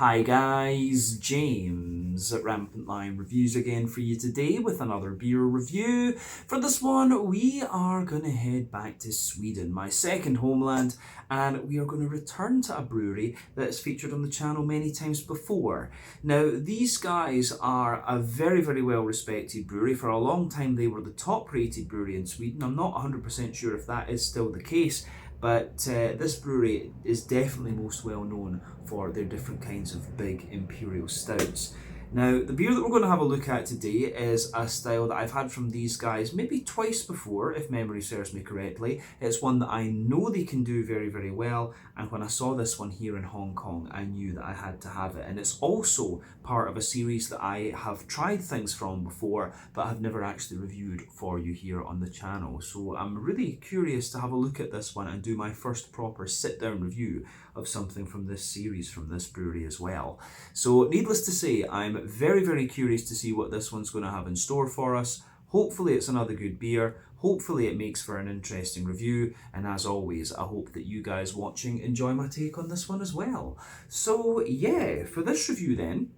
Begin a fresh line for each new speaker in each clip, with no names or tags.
Hi guys, James at Rampant Lion Reviews again for you today with another beer review. For this one, we are going to head back to Sweden, my second homeland, and we are going to return to a brewery that has featured on the channel many times before. Now, these guys are a very, very well respected brewery. For a long time, they were the top rated brewery in Sweden. I'm not 100% sure if that is still the case, but this brewery is definitely most well known for their different kinds of big imperial stouts. Now, the beer that we're going to have a look at today is a style that I've had from these guys maybe twice before, if memory serves me correctly. It's one that I know they can do very, very well, and when I saw this one here in Hong Kong, I knew that I had to have it. And it's also part of a series that I have tried things from before, but have never actually reviewed for you here on the channel. So I'm really curious to have a look at this one and do my first proper sit-down review of something from this series, from this brewery as well. So needless to say, I'm very, very curious to see what this one's going to have in store for us. Hopefully it's another good beer. Hopefully it makes for an interesting review. And as always, I hope that you guys watching enjoy my take on this one as well. So yeah, for this review then,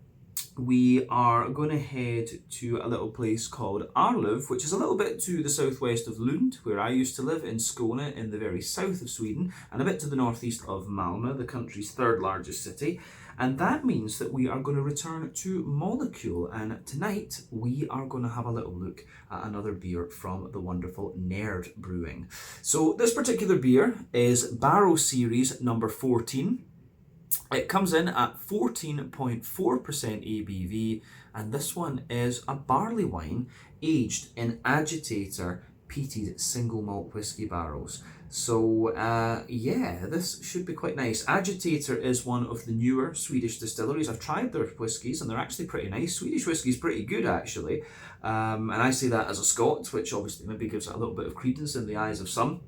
we are going to head to a little place called Arlöv, which is a little bit to the southwest of Lund, where I used to live, in Skåne, in the very south of Sweden, and a bit to the northeast of Malmö, the country's third largest city. And that means that we are going to return to Molecule, and tonight we are going to have a little look at another beer from the wonderful Nerd Brewing. So this particular beer is Barrow Series number 14. It comes in at 14.4% ABV, and this one is a barley wine aged in agitator peated single malt whiskey barrels. So yeah, this should be quite nice. Agitator is one of the newer Swedish distilleries. I've tried their whiskies and they're actually pretty nice. Swedish whiskey's pretty good actually, and I say that as a Scot, which obviously maybe gives it a little bit of credence in the eyes of some.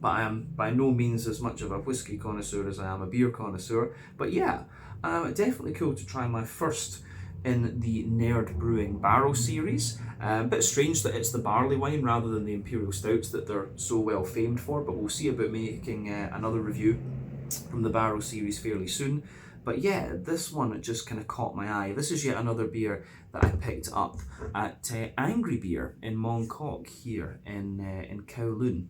But I am by no means as much of a whiskey connoisseur as I am a beer connoisseur. But yeah, definitely cool to try my first in the Nerd Brewing Barrow series. A bit strange that it's the barley wine rather than the imperial stouts that they're so well famed for, but we'll see about making another review from the Barrow series fairly soon. But yeah, this one just kind of caught my eye. This is yet another beer that I picked up at Angry Beer in Mongkok here in Kowloon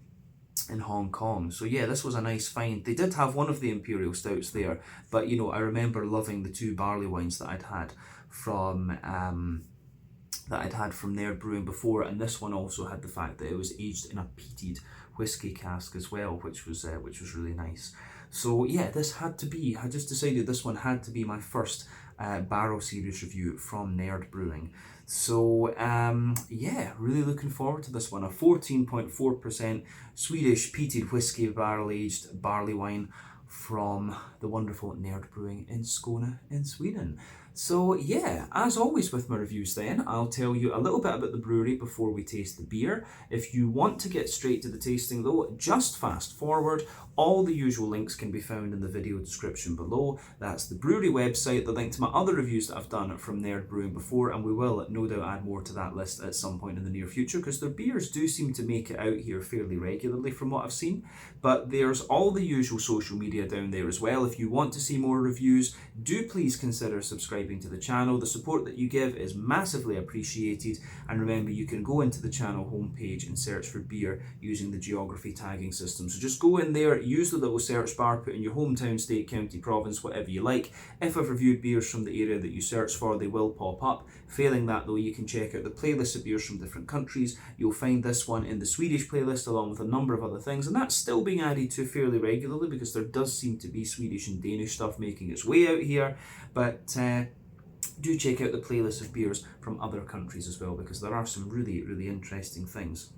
in Hong Kong. So yeah, this was a nice find. They did have one of the imperial stouts there, but you know, I remember loving the two barley wines that I'd had from Nerd Brewing before, and this one also had the fact that it was aged in a peated whiskey cask as well, which was really nice. So yeah, this had to be, I just decided this one had to be my first Barrow series review from Nerd Brewing. So yeah, really looking forward to this one. A 14.4% Swedish peated whiskey barrel aged barley wine from the wonderful Nerd Brewing in Skåne in Sweden. So yeah, as always with my reviews then, I'll tell you a little bit about the brewery before we taste the beer. If you want to get straight to the tasting though, just fast forward. All the usual links can be found in the video description below. That's the brewery website, the link to my other reviews that I've done from Nerd Brewing before, and we will no doubt add more to that list at some point in the near future, because their beers do seem to make it out here fairly regularly from what I've seen. But there's all the usual social media down there as well. If you want to see more reviews, do please consider subscribing to the channel. The support that you give is massively appreciated, and remember, you can go into the channel homepage and search for beer using the geography tagging system. So just go in there, use the little search bar, put in your hometown, state, county, province, whatever you like. If I've reviewed beers from the area that you search for, they will pop up. Failing that though, you can check out the playlist of beers from different countries. You'll find this one in the Swedish playlist along with a number of other things, and that's still being added to fairly regularly because there does seem to be Swedish and Danish stuff making its way out here. But do check out the playlist of beers from other countries as well, because there are some really, really interesting things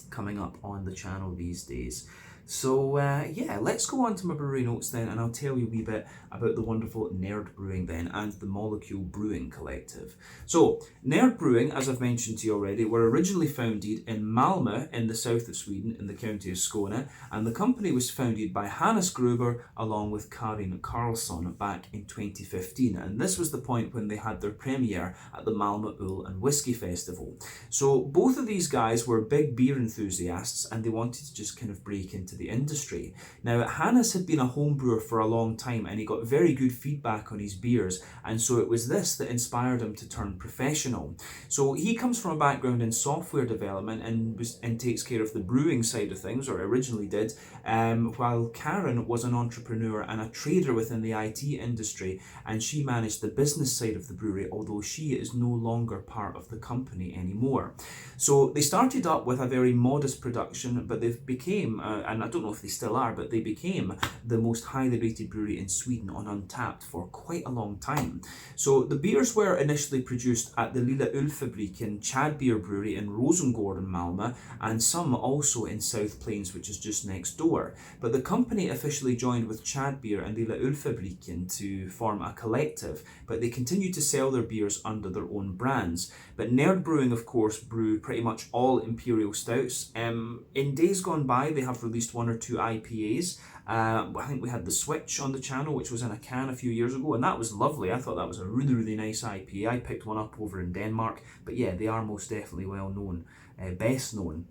coming up on the channel these days. So yeah, let's go on to my brewery notes then, and I'll tell you a wee bit about the wonderful Nerd Brewing then and the Molecule Brewing Collective. So Nerd Brewing, as I've mentioned to you already, were originally founded in Malmö in the south of Sweden in the county of Skåne, and the company was founded by Hannes Gruber along with Karin Karlsson back in 2015, and this was the point when they had their premiere at the Malmö Öl and Whiskey Festival. So both of these guys were big beer enthusiasts, and they wanted to just kind of break into the industry. Now, Hannes had been a home brewer for a long time and he got very good feedback on his beers, and so it was this that inspired him to turn professional. So he comes from a background in software development and takes care of the brewing side of things, or originally did, while Karen was an entrepreneur and a trader within the IT industry, and she managed the business side of the brewery, although she is no longer part of the company anymore. So they started up with a very modest production, but they became, and I don't know if they still are, but they became the most highly rated brewery in Sweden on Untappd for quite a long time. So the beers were initially produced at the Lilla Ölfabriken Chad Beer Brewery in Rosengård in Malmö, and some also in South Plains, which is just next door. But the company officially joined with Chad Beer and Lilla Ölfabriken to form a collective, but they continue to sell their beers under their own brands. But Nerd Brewing, of course, brew pretty much all imperial stouts. In days gone by, they have released 1 or 2 IPAs. I think we had the Switch on the channel, which was in a can a few years ago, and that was lovely. I thought that was a really, really nice IPA. I picked one up over in Denmark, but yeah, they are most definitely well known, best known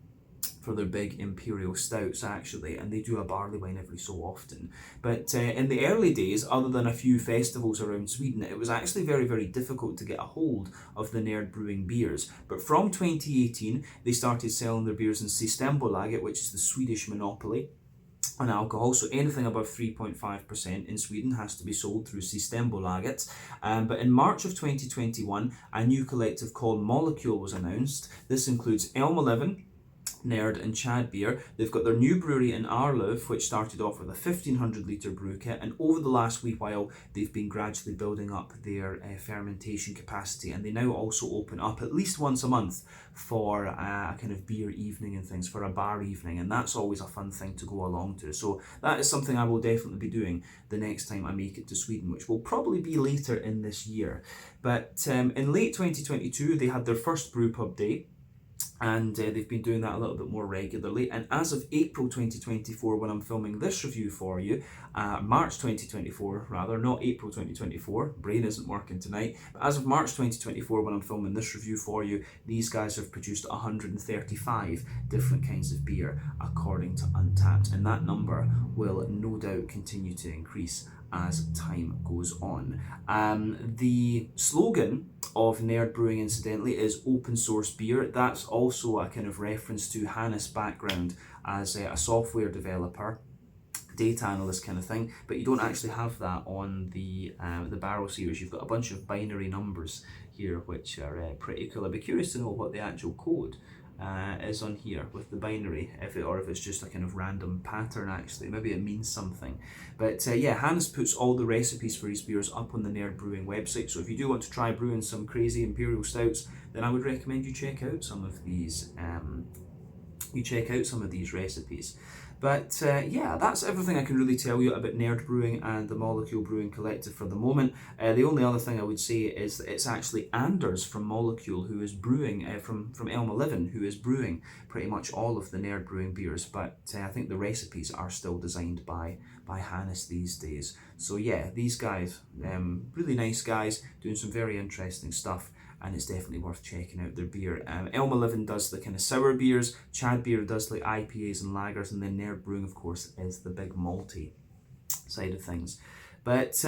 for their big imperial stouts actually, and they do a barley wine every so often. But in the early days, other than a few festivals around Sweden, it was actually very, very difficult to get a hold of the Nerd Brewing beers. But from 2018, they started selling their beers in Systembolaget, which is the Swedish monopoly on alcohol, so anything above 3.5% in Sweden has to be sold through Systembolaget. But in March of 2021, a new collective called Molecule was announced. This includes Elm 11, Nerd and Chad Beer. They've got their new brewery in Arlöv, which started off with a 1,500 litre brew kit, and over the last wee while they've been gradually building up their fermentation capacity, and they now also open up at least once a month for a kind of beer evening and things, for a bar evening, and that's always a fun thing to go along to. So that is something I will definitely be doing the next time I make it to Sweden, which will probably be later in this year. But in late 2022 they had their first brewpub day, and they've been doing that a little bit more regularly. And as of April 2024, when I'm filming this review for you, March 2024 rather, not April 2024, brain isn't working tonight, but as of March 2024, when I'm filming this review for you, these guys have produced 135 different kinds of beer according to Untappd, and that number will no doubt continue to increase as time goes on. The slogan of Nerd Brewing, incidentally, is open source beer. That's also a kind of reference to Hannes' background as a software developer, data analyst kind of thing, but you don't actually have that on the Barrel series. You've got a bunch of binary numbers here, which are pretty cool. I'd be curious to know what the actual code is on here with the binary, or if it's just a kind of random pattern actually. Maybe it means something. But yeah, Hannes puts all the recipes for his beers up on the Nerd Brewing website, so if you do want to try brewing some crazy imperial stouts, then I would recommend you check out some of these recipes. But yeah, that's everything I can really tell you about Nerd Brewing and the Molecule Brewing Collective for the moment. The only other thing I would say is that it's actually Anders from Molecule who is brewing, from Elm 11, who is brewing pretty much all of the Nerd Brewing beers, but I think the recipes are still designed by Hannes these days. So yeah, these guys, really nice guys, doing some very interesting stuff, and it's definitely worth checking out their beer. Elm 11 does the kind of sour beers, Chad Beer does like IPAs and lagers, and then Nerd Brewing, of course, is the big malty side of things. But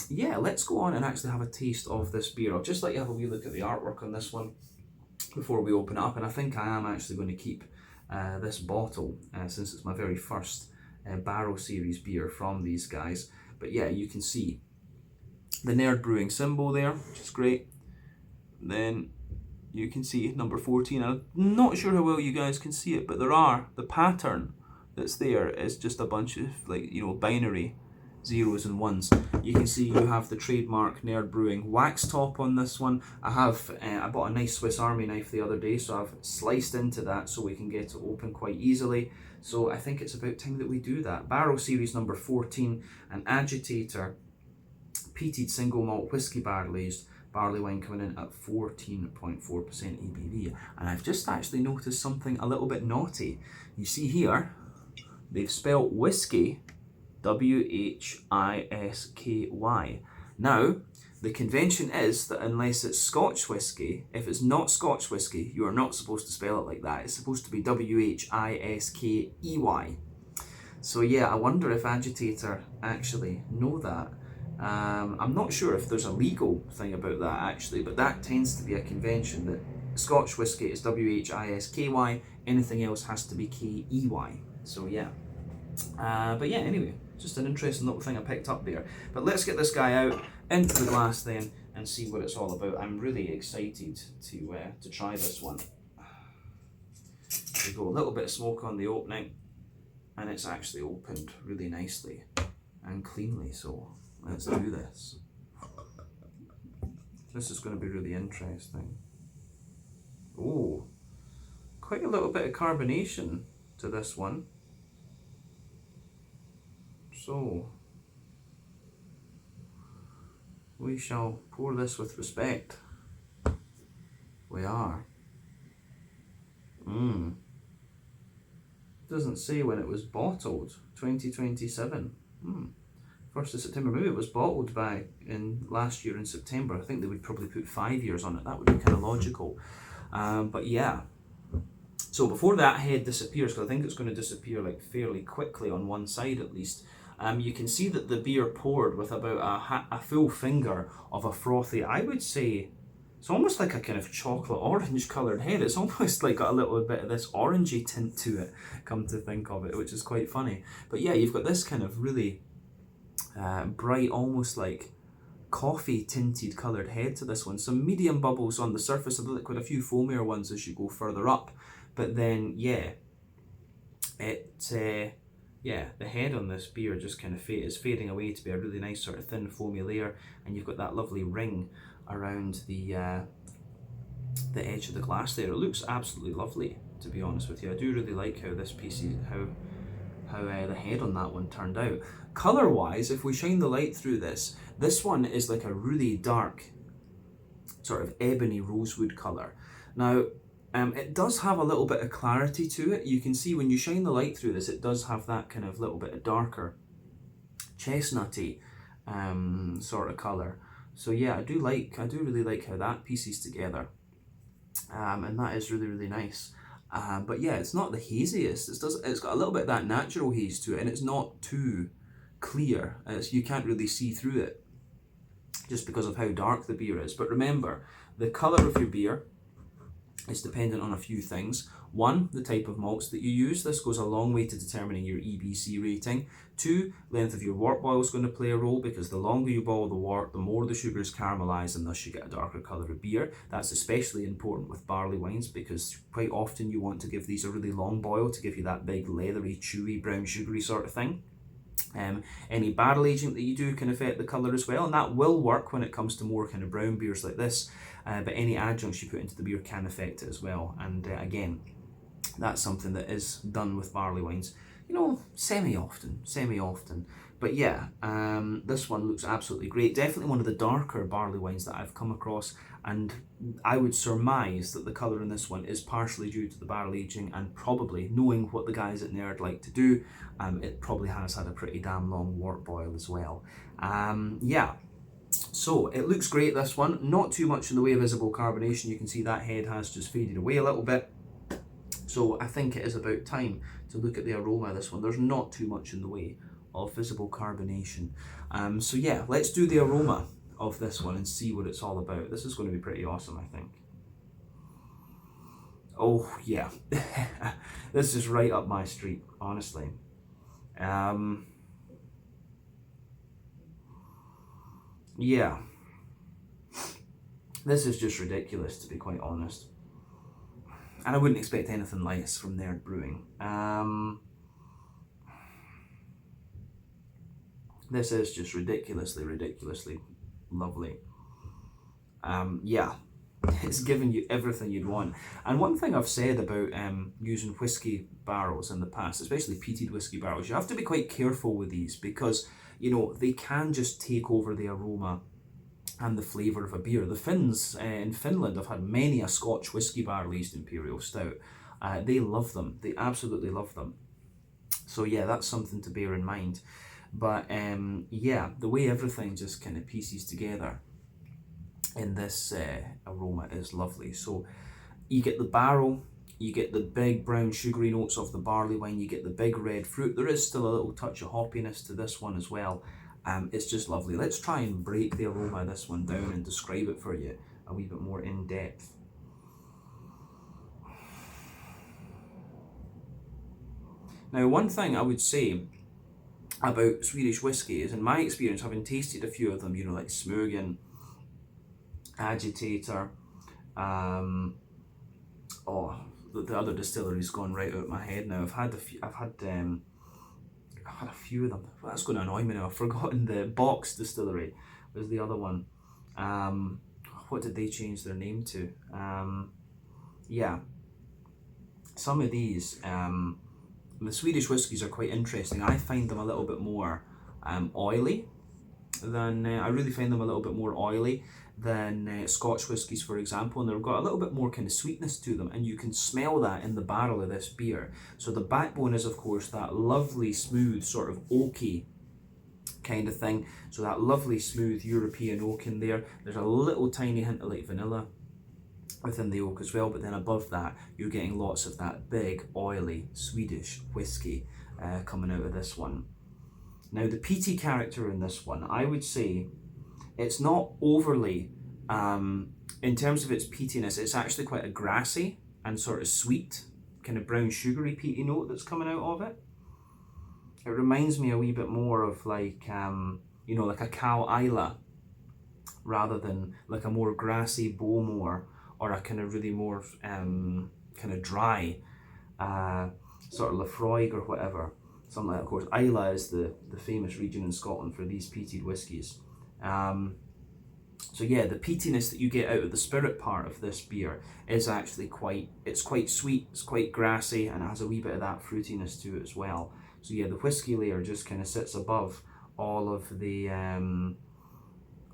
yeah, let's go on and actually have a taste of this beer. I'll just let you have a wee look at the artwork on this one before we open up, and I think I am actually going to keep this bottle since it's my very first Barrel series beer from these guys. But yeah, you can see the Nerd Brewing symbol there, which is great. Then you can see number 14. I'm not sure how well you guys can see it, but the pattern that's there is just a bunch of, like, you know, binary zeros and ones. You can see you have the trademark Nerd Brewing wax top on this one. I bought a nice Swiss Army knife the other day, so I've sliced into that so we can get it open quite easily. So I think it's about time that we do that. Barrel series number 14, an agitator peated single malt whiskey barrel aged barley wine, coming in at 14.4% ABV. And I've just actually noticed something a little bit naughty. You see here, they've spelt whiskey W-H-I-S-K-Y. Now, the convention is that unless it's Scotch whiskey, if it's not Scotch whiskey, you are not supposed to spell it like that. It's supposed to be W-H-I-S-K-E-Y. So yeah, I wonder if Agitator actually know that. I'm not sure if there's a legal thing about that actually, but that tends to be a convention that Scotch whisky is WHISKY, anything else has to be KEY. So yeah. But yeah, anyway, just an interesting little thing I picked up there. But let's get this guy out into the glass then and see what it's all about. I'm really excited to try this one. We go a little bit of smoke on the opening, and it's actually opened really nicely and cleanly. So let's do this. This is going to be really interesting. Oh, quite a little bit of carbonation to this one. So we shall pour this with respect. We are. Doesn't say when it was bottled. 2027. 1st of September. Maybe it was bottled in last year in September. I think they would probably put 5 years on it. That would be kind of logical. But yeah. So before that head disappears, because I think it's going to disappear like fairly quickly on one side at least, you can see that the beer poured with about a full finger of a frothy, I would say, it's almost like a kind of chocolate orange coloured head. It's almost like got a little bit of this orangey tint to it, come to think of it, which is quite funny. But yeah, you've got this kind of really bright, almost like coffee tinted coloured head to this one. Some medium bubbles on the surface of the liquid, a few foamier ones as you go further up. But then, yeah, the head on this beer just kind of is fading away to be a really nice sort of thin foamy layer, and you've got that lovely ring around the edge of the glass there. It looks absolutely lovely, to be honest with you. I do really like how this piece is, how the head on that one turned out. Colour wise, if we shine the light through this one is like a really dark sort of ebony rosewood colour. Now it does have a little bit of clarity to it. You can see when you shine the light through this, it does have that kind of little bit of darker chestnutty sort of colour. So yeah, I do really like how that pieces together, and that is really, really nice. But yeah, it's not the haziest. It's got a little bit of that natural haze to it, and it's not too clear. You can't really see through it just because of how dark the beer is. But remember, the colour of your beer is dependent on a few things. One, the type of malts that you use. This goes a long way to determining your EBC rating. Two, length of your wort boil is going to play a role, because the longer you boil the wort, the more the sugars caramelise, and thus you get a darker colour of beer. That's especially important with barley wines, because quite often you want to give these a really long boil to give you that big leathery, chewy, brown sugary sort of thing. Any barrel aging that you do can affect the colour as well, and that will work when it comes to more kind of brown beers like this, but any adjuncts you put into the beer can affect it as well. And again, that's something that is done with barley wines, you know, semi-often. But yeah, this one looks absolutely great. Definitely one of the darker barley wines that I've come across, and I would surmise that the colour in this one is partially due to the barrel aging, and probably, knowing what the guys at Nerd like to do, it probably has had a pretty damn long wort boil as well. Yeah, so it looks great, this one. Not too much in the way of visible carbonation. You can see that head has just faded away a little bit. So I think it is about time to look at the aroma of this one. There's not too much in the way of visible carbonation. So yeah, let's do the aroma of this one and see what it's all about. This is going to be pretty awesome, I think. Oh yeah, this is right up my street, honestly. Yeah, this is just ridiculous, to be quite honest. And I wouldn't expect anything less from Nerd Brewing. This is just ridiculously lovely. Yeah, it's giving you everything you'd want. And one thing I've said about using whiskey barrels in the past, especially peated whiskey barrels, you have to be quite careful with these, because, you know, they can just take over the aroma and the flavour of a beer. The Finns in Finland have had many a Scotch whiskey barrel aged imperial stout. They love them. They absolutely love them. So yeah, that's something to bear in mind. But yeah, the way everything just kind of pieces together in this aroma is lovely. So you get the barrel, You get the big brown sugary notes of the barley wine. You get the big red fruit. There is still a little touch of hoppiness to this one as well. It's just lovely. Let's try and break the aroma of this one down and describe it for you a wee bit more in depth. Now, one thing I would say about Swedish whiskey is, in my experience, having tasted a few of them, you know, like Smugen, Agitator, the other distillery's gone right out of my head now. I've had a few of them. Well, that's going to annoy me now. I've forgotten. The Box Distillery was the other one. What did they change their name to? Yeah, some of these. The Swedish whiskies are quite interesting. I find them a little bit more oily than, I really find them a little bit more oily than Scotch whiskies, for example, and they've got a little bit more kind of sweetness to them, and you can smell that in the barrel of this beer. So the backbone is, of course, that lovely, smooth, sort of oaky kind of thing. So that lovely, smooth European oak in there. There's a little tiny hint of like vanilla within the oak as well, but then above that you're getting lots of that big oily Swedish whiskey coming out of this one. Now the peaty character in this one, I would say it's not overly, in terms of its peatiness, it's actually quite a grassy and sort of sweet, kind of brown sugary peaty note that's coming out of it. It reminds me a wee bit more of like, you know, like a Cow Isla, rather than like a more grassy Bowmore, or a kind of really more kind of dry sort of Lafroig or whatever. Something like that. Of course, Islay is the famous region in Scotland for these peated whiskies. So yeah, the peatiness that you get out of the spirit part of this beer is actually quite sweet, it's quite grassy, and it has a wee bit of that fruitiness to it as well. So yeah, the whiskey layer just kind of sits above all of the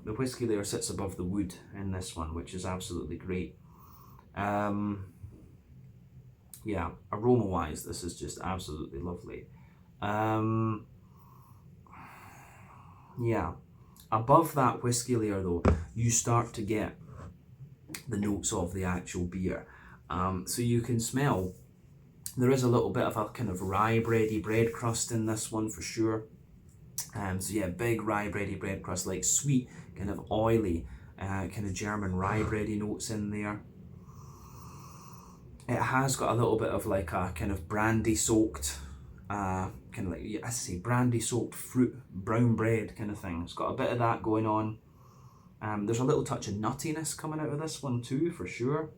whiskey layer sits above the wood in this one, which is absolutely great. Yeah, aroma wise, this is just absolutely lovely. Yeah, above that whiskey layer though, you start to get the notes of the actual beer. So you can smell, there is a little bit of a kind of rye bready bread crust in this one for sure. So yeah, big rye bready bread crust, like sweet, kind of oily, kind of German rye bready notes in there. It has got a little bit of like a kind of brandy soaked, kind of like, yeah, I say brandy soaked fruit, brown bread kind of thing. It's got a bit of that going on. There's a little touch of nuttiness coming out of this one too, for sure.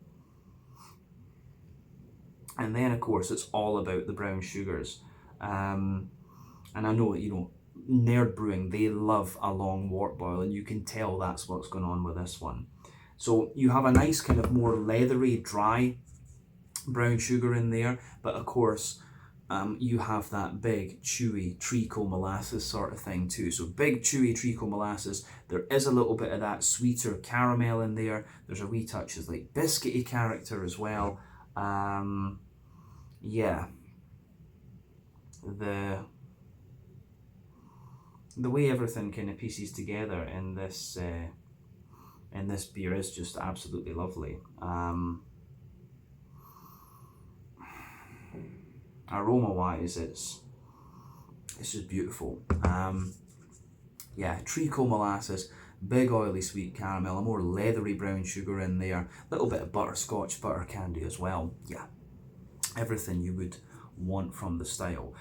And then of course it's all about the brown sugars. And I know, you know, Nerd Brewing, they love a long wort boil, and you can tell that's what's going on with this one. So you have a nice kind of more leathery, dry brown sugar in there, but of course you have that big chewy treacle molasses sort of thing too. So big chewy treacle molasses. There is a little bit of that sweeter caramel in there. There's a wee touch of like biscuity character as well. Yeah, the way everything kind of pieces together in this beer is just absolutely lovely. Aroma wise, it's just beautiful. Yeah, treacle molasses, big oily sweet caramel, a more leathery brown sugar in there, a little bit of butterscotch butter candy as well. Yeah, everything you would want from the style.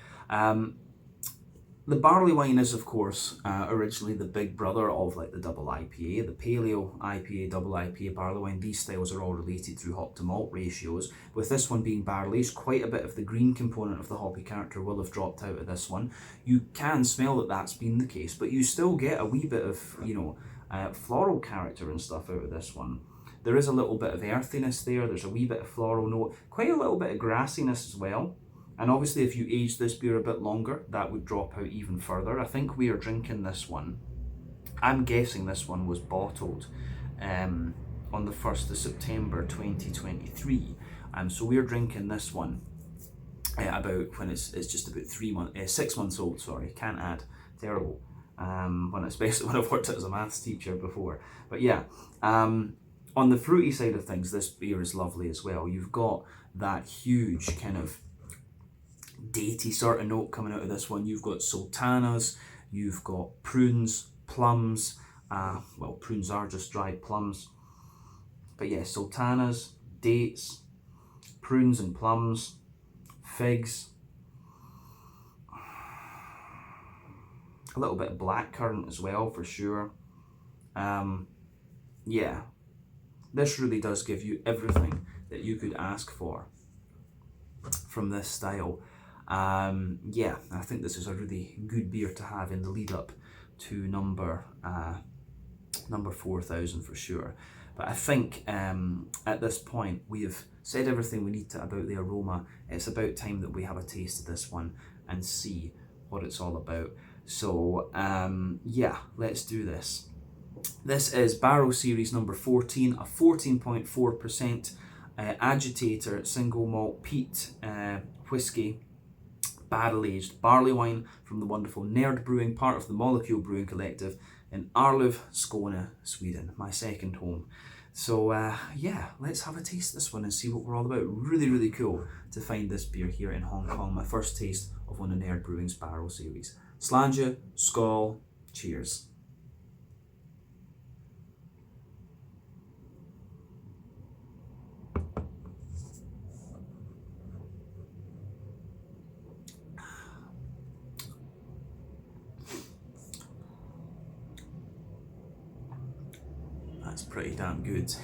The Barleywine is, of course, originally the big brother of like the double IPA, the Paleo IPA, double IPA, Barleywine. These styles are all related through hop to malt ratios. With this one being barley, quite a bit of the green component of the hoppy character will have dropped out of this one. You can smell that that's been the case, but you still get a wee bit of, you know, floral character and stuff out of this one. There is a little bit of earthiness there. There's a wee bit of floral note, quite a little bit of grassiness as well. And obviously if you age this beer a bit longer, that would drop out even further. I think we are drinking this one, I'm guessing this one was bottled on the 1st of September 2023. So we're drinking this one about when it's just about 6 months old, sorry, can't add, terrible. Especially when I've worked as a maths teacher before. But yeah, on the fruity side of things, this beer is lovely as well. You've got that huge kind of datey sort of note coming out of this one. You've got sultanas, you've got prunes, plums, well, prunes are just dried plums, but yeah, sultanas, dates, prunes and plums, figs, a little bit of blackcurrant as well for sure. Yeah, this really does give you everything that you could ask for from this style. Yeah, I think this is a really good beer to have in the lead up to number 4000 for sure. But I think at this point we have said everything we need to about the aroma. It's about time that we have a taste of this one and see what it's all about. So yeah, let's do this. This is Barrel Series number 14, a 14.4% agitator single malt peat whiskey, barrel aged barley wine from the wonderful Nerd Brewing, part of the Molecule Brewing Collective in Arlöv, Skåne, Sweden, my second home. So yeah, let's have a taste of this one and see what we're all about. Really, really cool to find this beer here in Hong Kong. My first taste of one of Nerd Brewing's Barrel Series. Slàinte, skål, cheers. That's pretty damn good.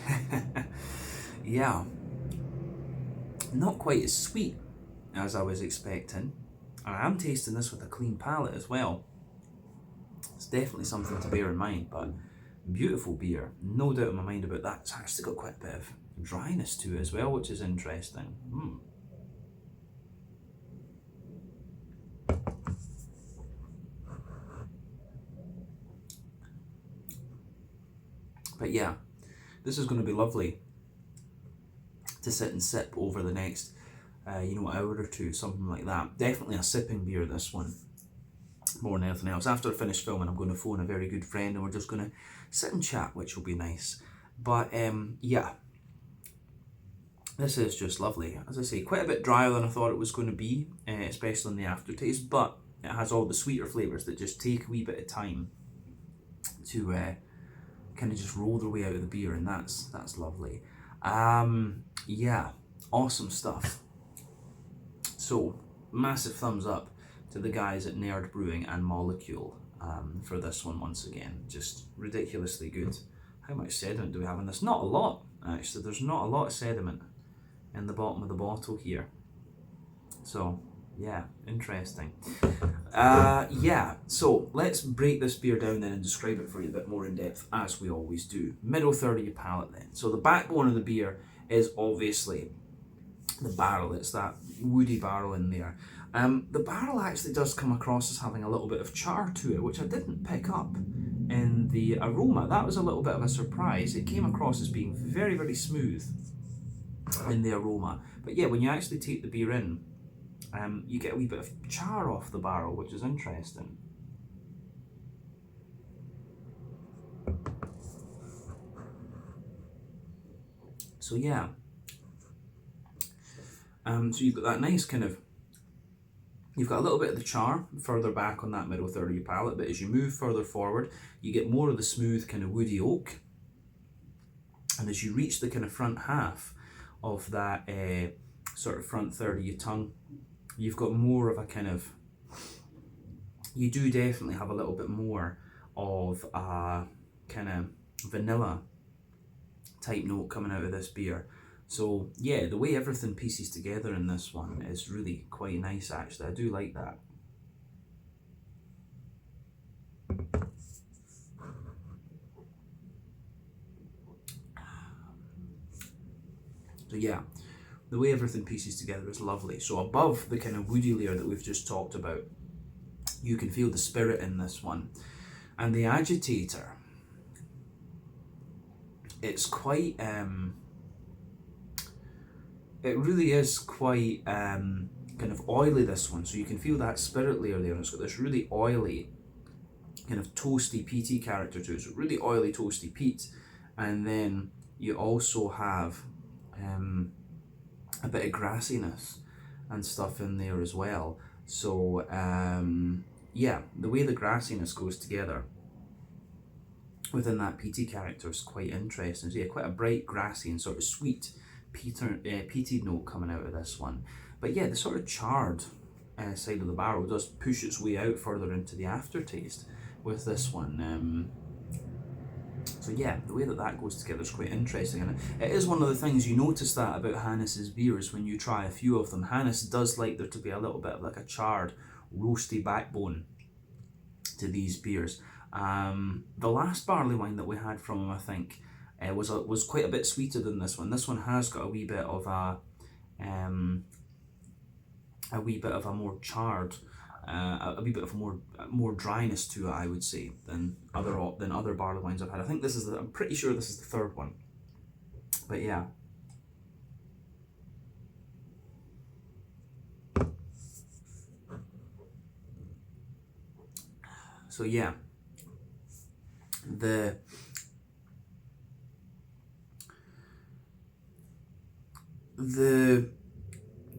Yeah, not quite as sweet as I was expecting. I am tasting this with a clean palate as well. It's definitely something to bear in mind, but beautiful beer, no doubt in my mind about that. It's actually got quite a bit of dryness to it as well, which is interesting. But yeah, this is going to be lovely to sit and sip over the next hour or two, something like that. Definitely a sipping beer, this one, more than anything else. After I finish filming, I'm going to phone a very good friend and we're just going to sit and chat, which will be nice. But yeah, this is just lovely. As I say, quite a bit drier than I thought it was going to be, especially in the aftertaste, but it has all the sweeter flavours that just take a wee bit of time to kind of just roll their way out of the beer, and that's lovely. Yeah, awesome stuff. So, massive thumbs up to the guys at Nerd Brewing and Molecule for this one once again. Just ridiculously good. How much sediment do we have in this? Not a lot, actually. There's not a lot of sediment in the bottom of the bottle here. So, yeah, interesting. Yeah, so let's break this beer down then and describe it for you a bit more in depth, as we always do. Middle third of your palate then. So the backbone of the beer is obviously the barrel. It's that woody barrel in there. The barrel actually does come across as having a little bit of char to it, which I didn't pick up in the aroma. That was a little bit of a surprise. It came across as being very, very smooth in the aroma. But yeah, when you actually take the beer in, you get a wee bit of char off the barrel, which is interesting. So yeah, so you've got that nice kind of, you've got a little bit of the char further back on that middle third of your palate, but as you move further forward, you get more of the smooth kind of woody oak. And as you reach the kind of front half of that sort of front third of your tongue, you've got more of a kind of, you do definitely have a little bit more of a kind of vanilla type note coming out of this beer. So yeah, the way everything pieces together in this one is really quite nice actually. I do like that. So yeah, the way everything pieces together is lovely. So above the kind of woody layer that we've just talked about, you can feel the spirit in this one. And the agitator, it's quite, it really is quite kind of oily, this one. So you can feel that spirit layer there, and it's got this really oily, kind of toasty, peaty character to it. So really oily, toasty peat. And then you also have a bit of grassiness and stuff in there as well. So yeah, the way the grassiness goes together within that peaty character is quite interesting. So yeah, quite a bright, grassy and sort of sweet peated note coming out of this one. But yeah, the sort of charred side of the barrel does push its way out further into the aftertaste with this one. So yeah, the way that that goes together is quite interesting, and it is one of the things you notice that about Hannus's beers when you try a few of them. Hannus does like there to be a little bit of like a charred, roasty backbone to these beers. The last barley wine that we had from him, I think, was quite a bit sweeter than this one. This one has got a wee bit of a more charred, a wee bit of more dryness to it, I would say, than other barley wines I've had. I think this is I'm pretty sure this is the third one. But yeah. So yeah, the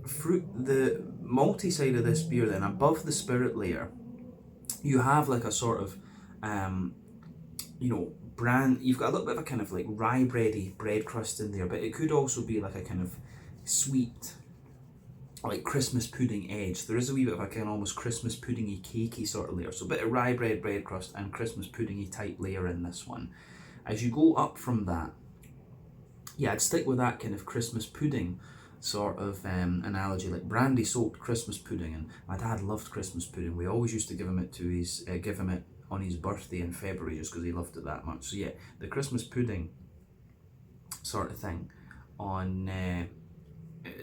fruit, the malty side of this beer, then above the spirit layer, you have like a sort of you've got a little bit of a kind of like rye bready bread crust in there, but it could also be like a kind of sweet, like Christmas pudding edge. There is a wee bit of a kind of almost Christmas puddingy cakey sort of layer. So a bit of rye bread crust and Christmas puddingy type layer in this one. As you go up from that, yeah, I'd stick with that kind of Christmas pudding sort of analogy, like brandy soaked Christmas pudding. And my dad loved Christmas pudding. We always used to give him it on his birthday in February just because he loved it that much. So yeah, the Christmas pudding sort of thing on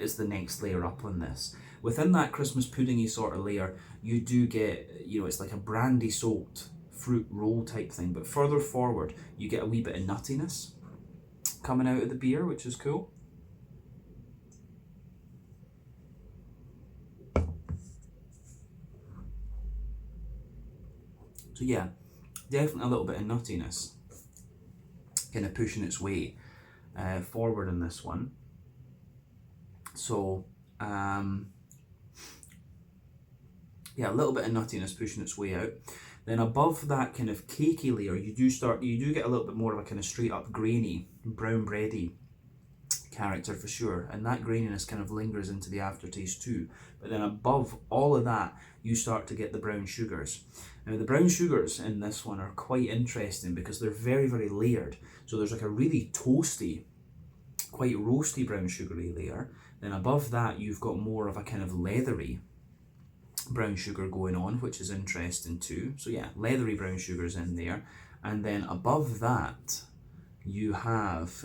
is the next layer up on this. Within that Christmas puddingy sort of layer, you do get, it's like a brandy soaked fruit roll type thing, but further forward you get a wee bit of nuttiness coming out of the beer, which is cool. So yeah, definitely a little bit of nuttiness kind of pushing its way forward in this one. So yeah, a little bit of nuttiness pushing its way out. Then above that kind of cakey layer, you do get a little bit more of a kind of straight up grainy, brown bready character for sure, and that graininess kind of lingers into the aftertaste too. But then above all of that, you start to get the brown sugars. Now the brown sugars in this one are quite interesting because they're very, very layered. So there's like a really toasty, quite roasty brown sugary layer. Then above that, you've got more of a kind of leathery brown sugar going on, which is interesting too. So yeah, leathery brown sugars in there. And then above that, you have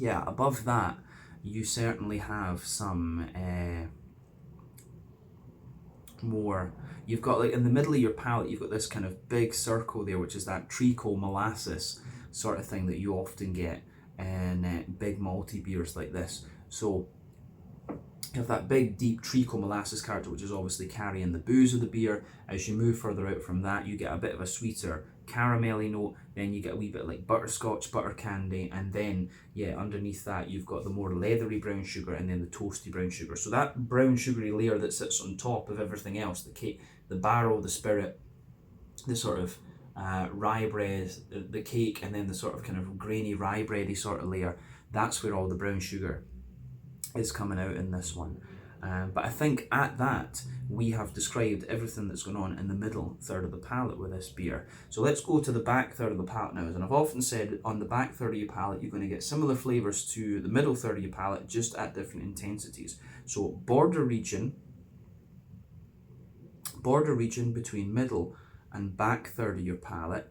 above that, you certainly have some more. You've got, like, in the middle of your palate, you've got this kind of big circle there, which is that treacle molasses sort of thing that you often get in big malty beers like this. So you have that big deep treacle molasses character, which is obviously carrying the booze of the beer. As you move further out from that, you get a bit of a sweeter caramelly note, then you get a wee bit like butterscotch, butter candy, and then yeah, underneath that you've got the more leathery brown sugar and then the toasty brown sugar. So that brown sugary layer that sits on top of everything else, the cake, the barrel, the spirit, the sort of rye bread, the cake, and then the sort of kind of grainy rye bready sort of layer, that's where all the brown sugar is coming out in this one. But I think at that, we have described everything that's going on in the middle third of the palate with this beer. So let's go to the back third of the palate now. And I've often said on the back third of your palate, you're going to get similar flavours to the middle third of your palate, just at different intensities. So border region between middle and back third of your palate,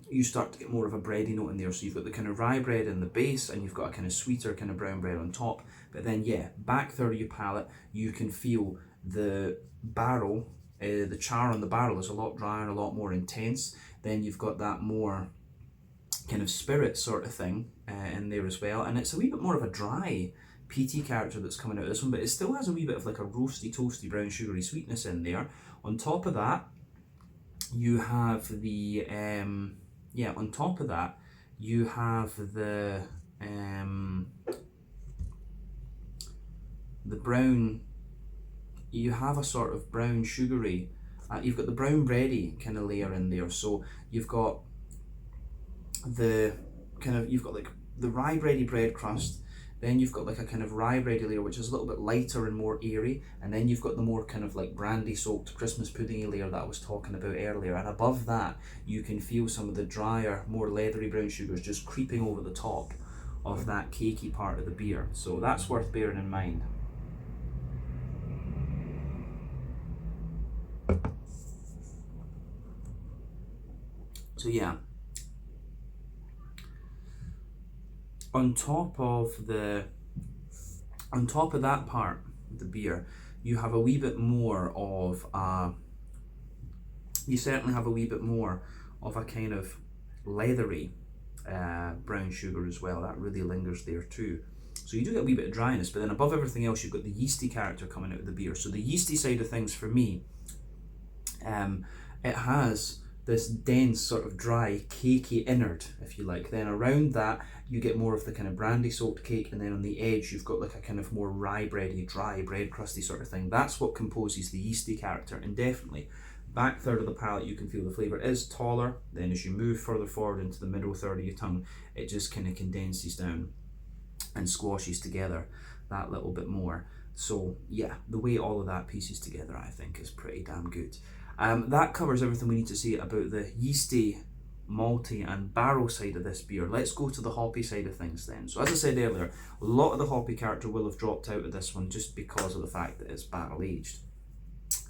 you start to get more of a bready note in there. So you've got the kind of rye bread in the base, and you've got a kind of sweeter kind of brown bread on top. But then yeah, back third of your palate, you can feel the barrel, the char on the barrel is a lot drier, a lot more intense. Then you've got that more kind of spirit sort of thing in there as well. And it's a wee bit more of a dry, peaty character that's coming out of this one, but it still has a wee bit of like a roasty, toasty, brown sugary sweetness in there. On top of that, you have the the brown, you have a sort of brown sugary, you've got the brown bready kind of layer in there. So you've got the you've got like the rye bready bread crust, then you've got like a kind of rye bready layer which is a little bit lighter and more airy, and then you've got the more kind of like brandy soaked Christmas puddingy layer that I was talking about earlier, and above that you can feel some of the drier, more leathery brown sugars just creeping over the top of that cakey part of the beer. So that's worth bearing in mind. So yeah, on top of that part of the beer, you have a wee bit more of you certainly have a wee bit more of a kind of leathery brown sugar as well. That really lingers there too. So you do get a wee bit of dryness, but then above everything else you've got the yeasty character coming out of the beer. So the yeasty side of things for me, it has this dense sort of dry cakey innard, if you like. Then around that you get more of the kind of brandy soaked cake, and then on the edge you've got like a kind of more rye bready, dry bread crusty sort of thing. That's what composes the yeasty character. And definitely back third of the palate you can feel the flavour is taller. Then as you move further forward into the middle third of your tongue, it just kind of condenses down and squashes together that little bit more. So yeah, the way all of that pieces together I think is pretty damn good. That covers everything we need to say about the yeasty, malty and barrel side of this beer. Let's go to the hoppy side of things then. So as I said earlier, a lot of the hoppy character will have dropped out of this one just because of the fact that it's barrel aged.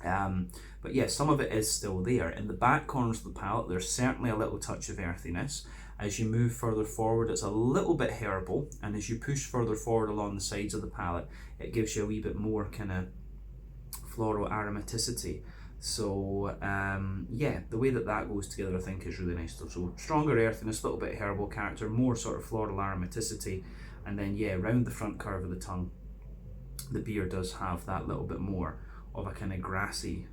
But yeah, some of it is still there. In the back corners of the palate there's certainly a little touch of earthiness. As you move further forward it's a little bit herbal, and as you push further forward along the sides of the palate it gives you a wee bit more kind of floral aromaticity. So yeah, the way that goes together I think is really nice. So stronger earthiness, a little bit herbal character, more sort of floral aromaticity, and then yeah, round the front curve of the tongue the beer does have that little bit more of a kind of grassy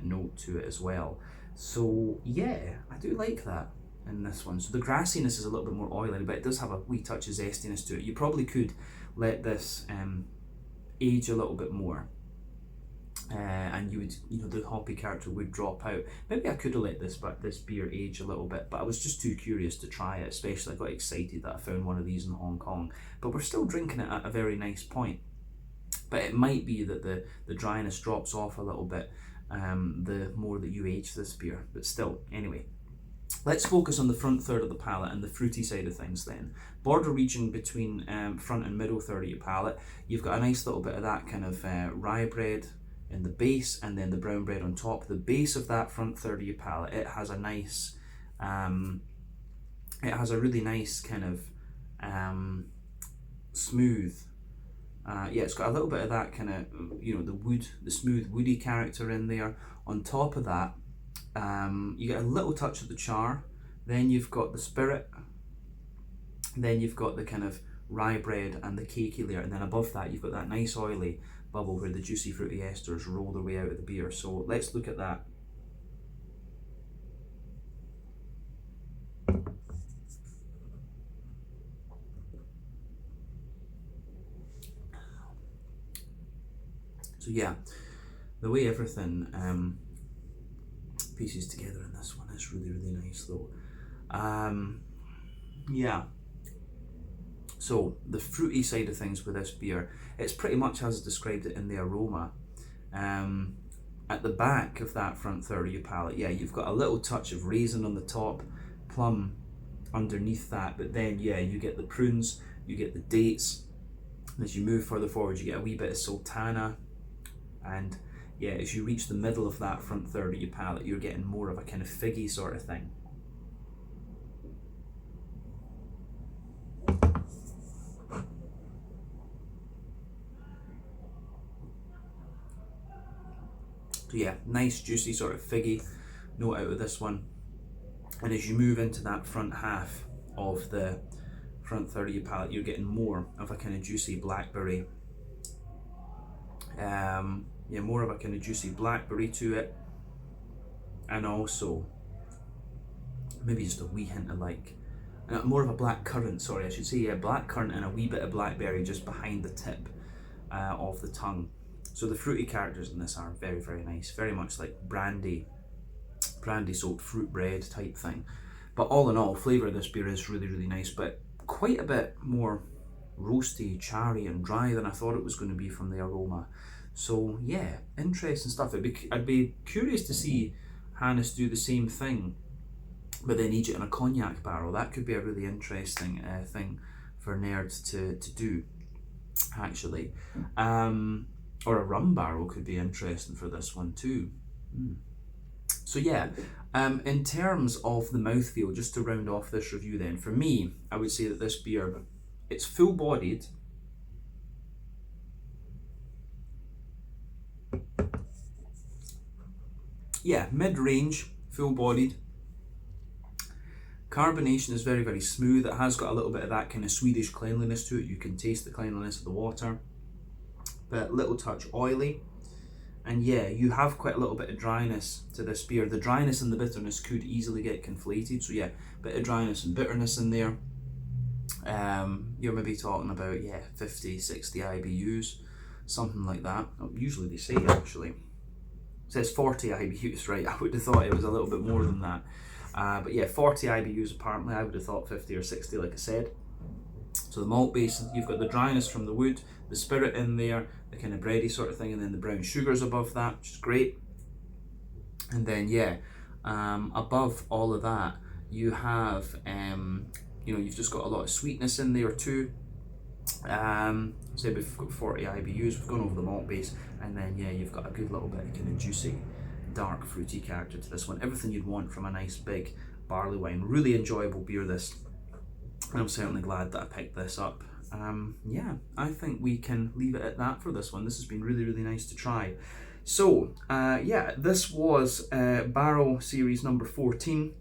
note to it as well. So yeah, I do like that in this one. So the grassiness is a little bit more oily, but it does have a wee touch of zestiness to it. You probably could let this age a little bit more. And you would, the hoppy character would drop out. Maybe I could have let this beer age a little bit, but I was just too curious to try it, especially I got excited that I found one of these in Hong Kong. But we're still drinking it at a very nice point. But it might be that the dryness drops off a little bit the more that you age this beer. But still, anyway. Let's focus on the front third of the palate and the fruity side of things then. Border region between front and middle third of your palate, you've got a nice little bit of that kind of rye bread in the base, and then the brown bread on top. The base of that front third of your palate, it has a nice, it has a really nice kind of smooth, yeah, it's got a little bit of that kind of, the smooth woody character in there. On top of that, you get a little touch of the char, then you've got the spirit, then you've got the kind of rye bread and the cakey layer, and then above that you've got that nice oily bubble where the juicy fruity esters roll their way out of the beer. So let's look at that. So yeah, the way everything pieces together in this one is really, really nice though. Yeah. So the fruity side of things with this beer, it's pretty much as I described it in the aroma. At the back of that front third of your palate, yeah, you've got a little touch of raisin on the top, plum underneath that, but then yeah, you get the prunes, you get the dates. As you move further forward, you get a wee bit of sultana, and yeah, as you reach the middle of that front third of your palate, you're getting more of a kind of figgy sort of thing. So yeah, nice juicy sort of figgy note out of this one. And as you move into that front half of the front third of your palate, you're getting more of a kind of juicy blackberry. Yeah, more of a kind of juicy blackberry to it, and also maybe just a wee hint of like more of a black currant, sorry, I should say, yeah, black currant and a wee bit of blackberry just behind the tip of the tongue. So the fruity characters in this are very, very nice, very much like brandy soaked fruit bread type thing. But all in all, flavour of this beer is really, really nice, but quite a bit more roasty, charry and dry than I thought it was going to be from the aroma. So yeah, interesting stuff. I'd be curious to see Hannes do the same thing, but then age it in a cognac barrel. That could be a really interesting thing for nerds to do, actually. Or a rum barrel could be interesting for this one too. So yeah, in terms of the mouthfeel, just to round off this review then, for me, I would say that this beer, it's full-bodied. Yeah, mid-range, full-bodied. Carbonation is very, very smooth. It has got a little bit of that kind of Swedish cleanliness to it. You can taste the cleanliness of the water, but little touch oily. And yeah, you have quite a little bit of dryness to this beer. The dryness and the bitterness could easily get conflated. So yeah, bit of dryness and bitterness in there. You're maybe talking about, 50, 60 IBUs, something like that. Usually they say, actually. It says 40 IBUs, right? I would have thought it was a little bit more than that. But yeah, 40 IBUs apparently. I would have thought 50 or 60, like I said. So the malt base, you've got the dryness from the wood, the spirit in there, the kind of bready sort of thing, and then the brown sugars above that, which is great. And then above all of that, you have you've just got a lot of sweetness in there too. Say we've got 40 IBUs, we've gone over the malt base, and then you've got a good little bit of kind of juicy, dark, fruity character to this one. Everything you'd want from a nice big barley wine. Really enjoyable beer, this. And I'm certainly glad that I picked this up. I think we can leave it at that for this one. This has been really, really nice to try. So, this was Barrel Series number 14.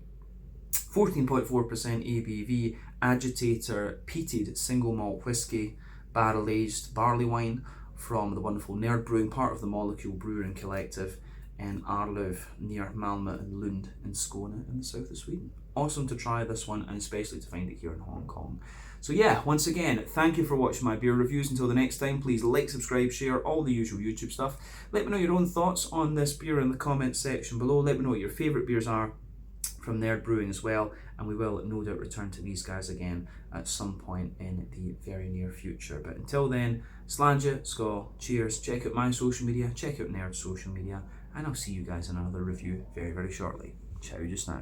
14.4% ABV, agitator, peated single malt whiskey, barrel aged barley wine from the wonderful Nerd Brewing, part of the Molecule Brewing Collective in Arlöv near Malmö and Lund in Skåne in the south of Sweden. Awesome to try this one, and especially to find it here in Hong Kong. So yeah, once again, thank you for watching my beer reviews. Until the next time, please like, subscribe, share, all the usual YouTube stuff. Let me know your own thoughts on this beer in the comments section below. Let me know what your favourite beers are from Nerd Brewing as well, and we will no doubt return to these guys again at some point in the very near future. But until then, Slanja, Skål, cheers, check out my social media, check out Nerd's social media, and I'll see you guys in another review very, very shortly. Ciao just now.